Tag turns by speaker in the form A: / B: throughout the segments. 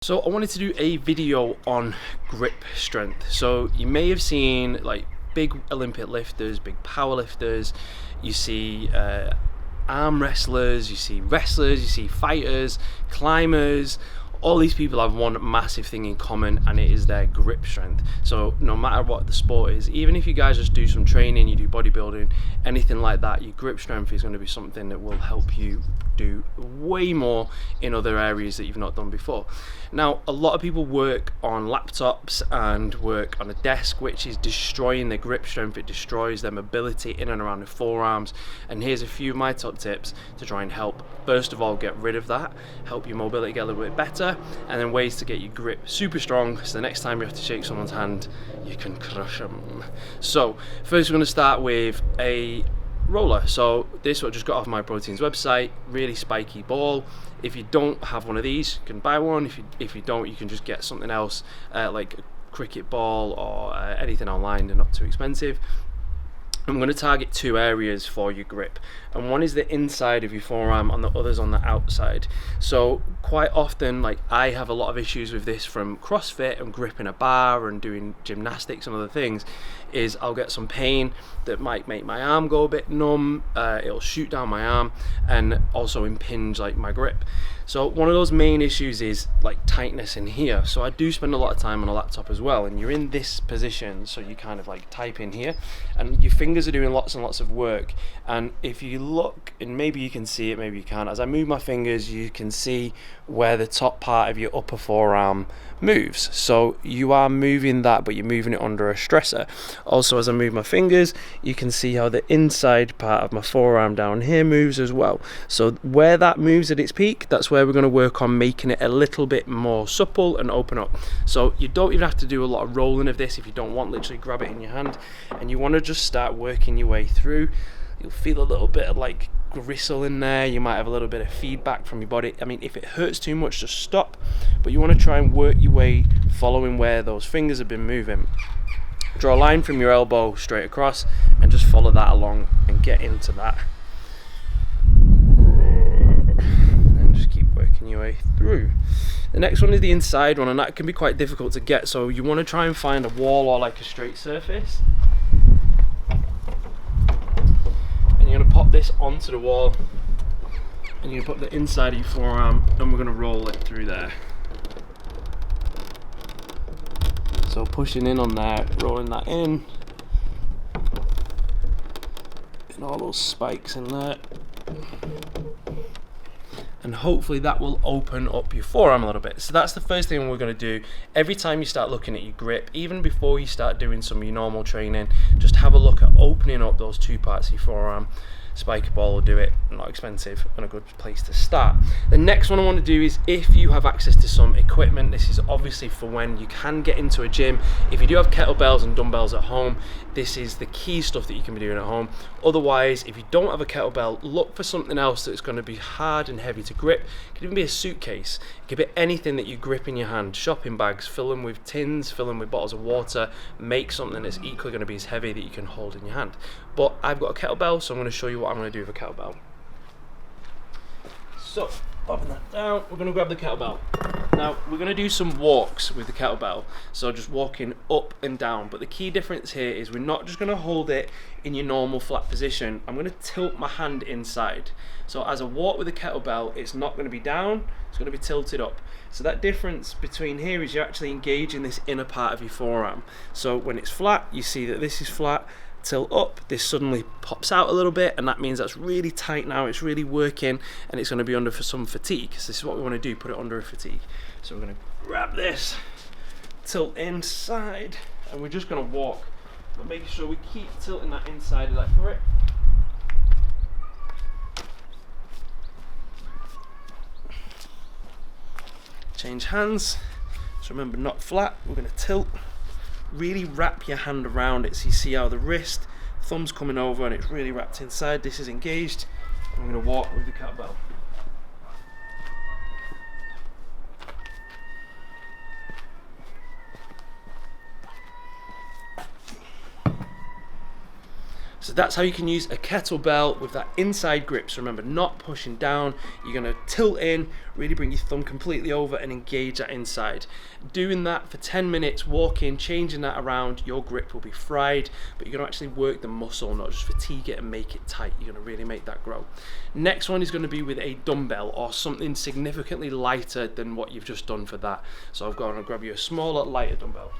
A: So I wanted to do a video on grip strength. So you may have seen like big Olympic lifters, big power lifters, you see arm wrestlers, you see fighters, climbers. All these people have one massive thing in common, and it is their grip strength. So no matter what the sport is, even if you guys just do some training, you do bodybuilding, anything like that, your grip strength is going to be something that will help you do way more in other areas that you've not done before. Now, a lot of people work on laptops and work on a desk, which is destroying their grip strength. It destroys their mobility in and around the forearms. And here's a few of my top tips to try and help. First of all, get rid of that, help your mobility get a little bit better, and then ways to get your grip super strong, so the next time you have to shake someone's hand, you can crush them. So first we're going to start with a roller. So this I just got off my Protein's website, really spiky ball. If you don't have one of these, you can buy one. If you don't, you can just get something else, like a cricket ball or anything online. They're not too expensive. I'm going to target two areas for your grip, and one is the inside of your forearm and the other's on the outside. So quite often, like, I have a lot of issues with this from CrossFit and gripping a bar and doing gymnastics and other things, is I'll get some pain that might make my arm go a bit numb, it'll shoot down my arm and also impinge like my grip. So one of those main issues is like tightness in here. So I do spend a lot of time on a laptop as well, and you're in this position, so you kind of like type in here and your fingers are doing lots and lots of work. And if you look, and maybe you can see it, maybe you can't, as I move my fingers you can see where the top part of your upper forearm moves. So you are moving that, but you're moving it under a stressor. Also, as I move my fingers, you can see how the inside part of my forearm down here moves as well. So where that moves at its peak, that's where we're going to work on making it a little bit more supple and open up. So you don't even have to do a lot of rolling of this if you don't want. Literally grab it in your hand and you want to just start working your way through. You'll feel a little bit of like gristle in there, you might have a little bit of feedback from your body. I mean, if it hurts too much, just stop, but you want to try and work your way following where those fingers have been moving. Draw a line from your elbow straight across and just follow that along and get into that, and just keep working your way through. The next one is the inside one, and that can be quite difficult to get, so you want to try and find a wall or like a straight surface. You're going to pop this onto the wall and you're going to put the inside of your forearm and we're going to roll it through there. So pushing in on there, rolling that in, and all those spikes in there. And hopefully that will open up your forearm a little bit. So that's the first thing we're going to do. Every time you start looking at your grip, even before you start doing some of your normal training, just have a look at opening up those two parts of your forearm. Spiky ball will do it, not expensive and a good place to start. The next one I want to do is, if you have access to some equipment, this is obviously for when you can get into a gym. If you do have kettlebells and dumbbells at home, this is the key stuff that you can be doing at home. Otherwise, if you don't have a kettlebell, look for something else that's going to be hard and heavy to grip. It could even be a suitcase, it could be anything that you grip in your hand. Shopping bags, fill them with tins, fill them with bottles of water, make something that's equally going to be as heavy that you can hold in your hand. But I've got a kettlebell, so I'm going to show you what I'm going to do with a kettlebell. So, popping that down, we're going to grab the kettlebell. Now, we're going to do some walks with the kettlebell, so just walking up and down. But the key difference here is we're not just going to hold it in your normal flat position. I'm going to tilt my hand inside. So as I walk with the kettlebell, it's not going to be down, it's going to be tilted up. So that difference between here is you're actually engaging this inner part of your forearm. So when it's flat, you see that this is flat. Tilt up, this suddenly pops out a little bit, and that means that's really tight now, it's really working, and it's going to be under for some fatigue. So this is what we want to do, put it under a fatigue. So we're going to grab this, tilt inside, and we're just going to walk, but making sure we keep tilting that inside of that grip. Change hands, so remember, not flat, we're going to tilt. Really wrap your hand around it, so you see how the wrist, thumb's coming over and it's really wrapped inside. This is engaged. I'm going to walk with the kettlebell. So that's how you can use a kettlebell with that inside grip. So remember, not pushing down, you're gonna tilt in, really bring your thumb completely over and engage that inside. Doing that for 10 minutes, walking, changing that around, your grip will be fried, but you're gonna actually work the muscle, not just fatigue it and make it tight. You're gonna really make that grow. Next one is gonna be with a dumbbell or something significantly lighter than what you've just done for that. So I've got to grab you a smaller, lighter dumbbell.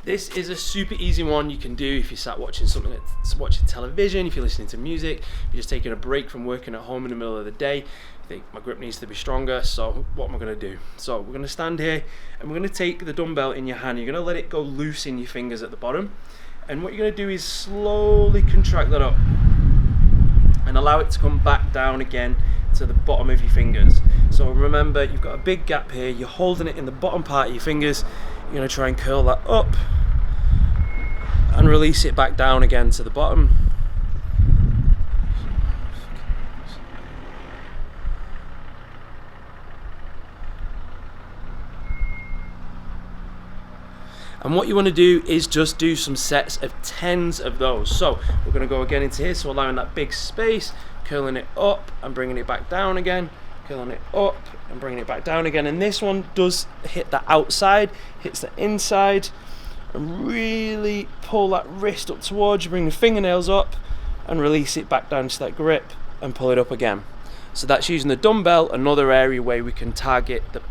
A: This is a super easy one you can do if you sat watching something, watching television, if you're listening to music, if you're just taking a break from working at home in the middle of the day. I think my grip needs to be stronger, so what am I going to do? So we're going to stand here and we're going to take the dumbbell in your hand. You're going to let it go loose in your fingers at the bottom, and what you're going to do is slowly contract that up and allow it to come back down again to the bottom of your fingers. So remember, you've got a big gap here, you're holding it in the bottom part of your fingers. You're going to try and curl that up and release it back down again to the bottom. And what you want to do is just do some sets of 10s of those. So we're going to go again into here, so allowing that big space, curling it up and bringing it back down again, curling it up and bringing it back down again. And this one does hit the outside, hits the inside, and really pull that wrist up towards you, bring the fingernails up and release it back down to that grip and pull it up again. So that's using the dumbbell, another area where we can target the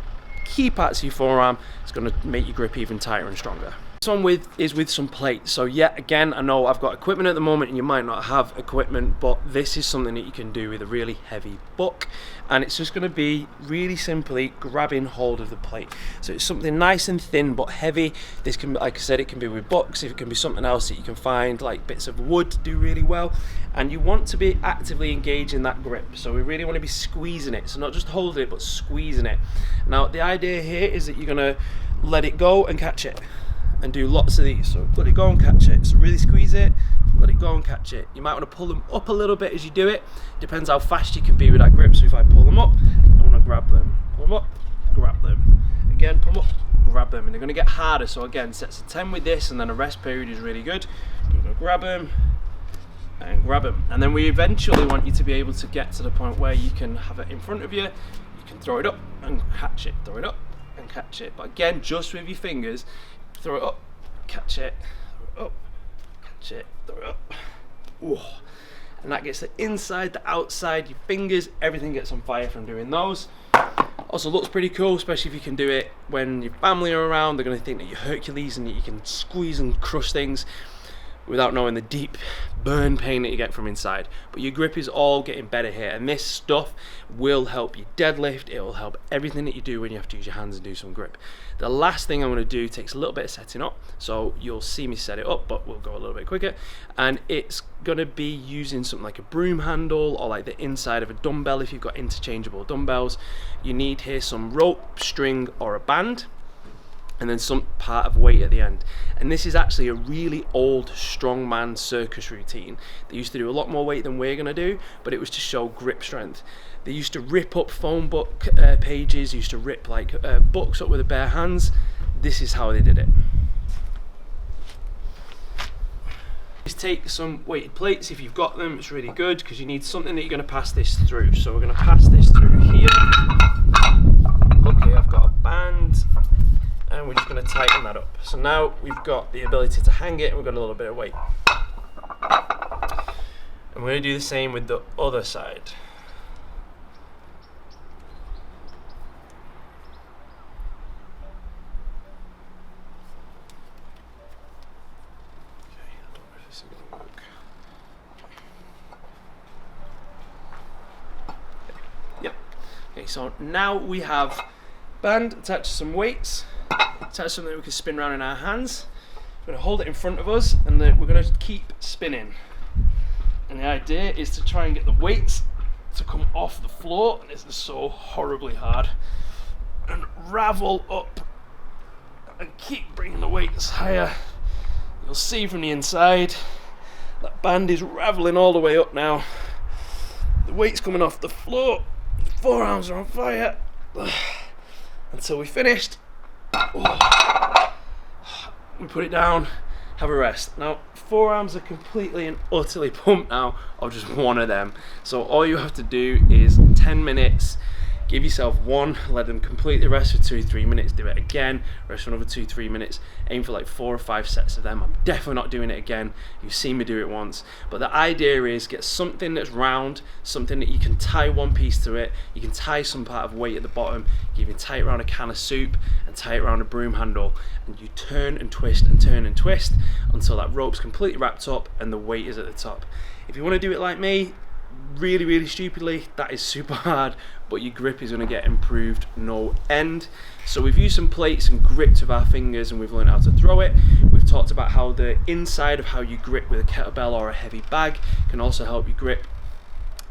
A: key parts of your forearm. It's going to make your grip even tighter and stronger. This one is with some plates. So yet again, I know I've got equipment at the moment and you might not have equipment, but this is something that you can do with a really heavy buck, and it's just going to be really simply grabbing hold of the plate. So it's something nice and thin but heavy. This can, like I said, it can be with bucks, it can be something else that you can find, like bits of wood do really well, and you want to be actively engaging that grip. So we really want to be squeezing it, so not just holding it but squeezing it. Now the idea here is that you're going to let it go and catch it, and do lots of these. So let it go and catch it. So really squeeze it, let it go and catch it. You might want to pull them up a little bit as you do it. Depends how fast you can be with that grip. So if I pull them up, I want to grab them. Pull them up, grab them. Again, pull them up, grab them. And they're going to get harder. So again, sets of 10 with this, and then a rest period is really good. You're going to grab them and grab them. And then we eventually want you to be able to get to the point where you can have it in front of you. You can throw it up and catch it. Throw it up and catch it. But again, just with your fingers. Throw it up, catch it, throw it up, catch it, throw it up. Ooh. And that gets the inside, the outside, your fingers, everything gets on fire from doing those. Also looks pretty cool, especially if you can do it when your family are around. They're going to think that you're Hercules and that you can squeeze and crush things without knowing the deep burn pain that you get from inside. But your grip is all getting better here, and this stuff will help you deadlift. It will help everything that you do when you have to use your hands and do some grip. The last thing I'm going to do takes a little bit of setting up, so you'll see me set it up, but we'll go a little bit quicker. And it's going to be using something like a broom handle or like the inside of a dumbbell. If you've got interchangeable dumbbells, you need here some rope, string or a band, and then some part of weight at the end. And this is actually a really old strongman circus routine. They used to do a lot more weight than we're gonna do, but it was to show grip strength. They used to rip up phone book pages, used to rip like books up with their bare hands. This is how they did it. Just take some weighted plates if you've got them. It's really good because you need something that you're gonna pass this through. So we're gonna pass this through here. Okay, I've got a band, and we're just going to tighten that up. So now we've got the ability to hang it, and we've got a little bit of weight. And we're going to do the same with the other side. Okay, I don't know if this is going to work. Okay. Yep. Okay, so now we have band attached to some weights. Attach something that we can spin around in our hands. We're going to hold it in front of us, and then we're going to keep spinning. And the idea is to try and get the weights to come off the floor, and this is so horribly hard, and ravel up and keep bringing the weights higher. You'll see from the inside that band is raveling all the way up now. The weight's coming off the floor, the forearms are on fire until we finished. Oh. we put it down, have a rest. Now, forearms are completely and utterly pumped now of just one of them. So all you have to do is 10 minutes, give yourself one, let them completely rest for 2-3 minutes, do it again, rest for another 2-3 minutes, aim for like 4 or 5 sets of them. I'm definitely not doing it again, you've seen me do it once. But the idea is get something that's round, something that you can tie one piece to it, you can tie some part of weight at the bottom, you can tie it around a can of soup and tie it around a broom handle, and you turn and twist and turn and twist until that rope's completely wrapped up and the weight is at the top. If you want to do it like me, really stupidly, that is super hard, but your grip is going to get improved no end. So we've used some plates and gripped with our fingers, and we've learned how to throw it. We've talked about how the inside of how you grip with a kettlebell or a heavy bag can also help you grip.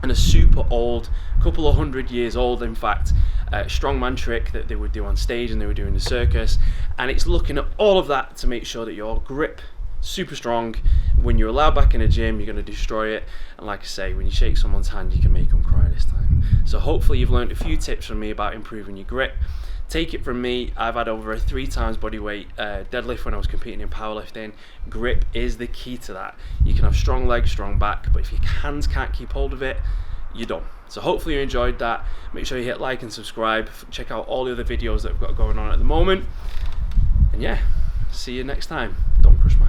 A: And a super old, couple of 100 years old in fact, strongman trick that they would do on stage and they would do in the circus, and it's looking at all of that to make sure that your grip super strong. When you're allowed back in a gym, you're going to destroy it, and like I say, when you shake someone's hand, you can make them cry this time. So hopefully you've learned a few tips from me about improving your grip. Take it from me, I've had over a 3 times body weight deadlift when I was competing in powerlifting. Grip is the key to that. You can have strong legs, strong back, but if your hands can't keep hold of it, you're done. So hopefully you enjoyed that. Make sure you hit like and subscribe. Check out all the other videos that I've got going on at the moment. And yeah, see you next time. Don't crush my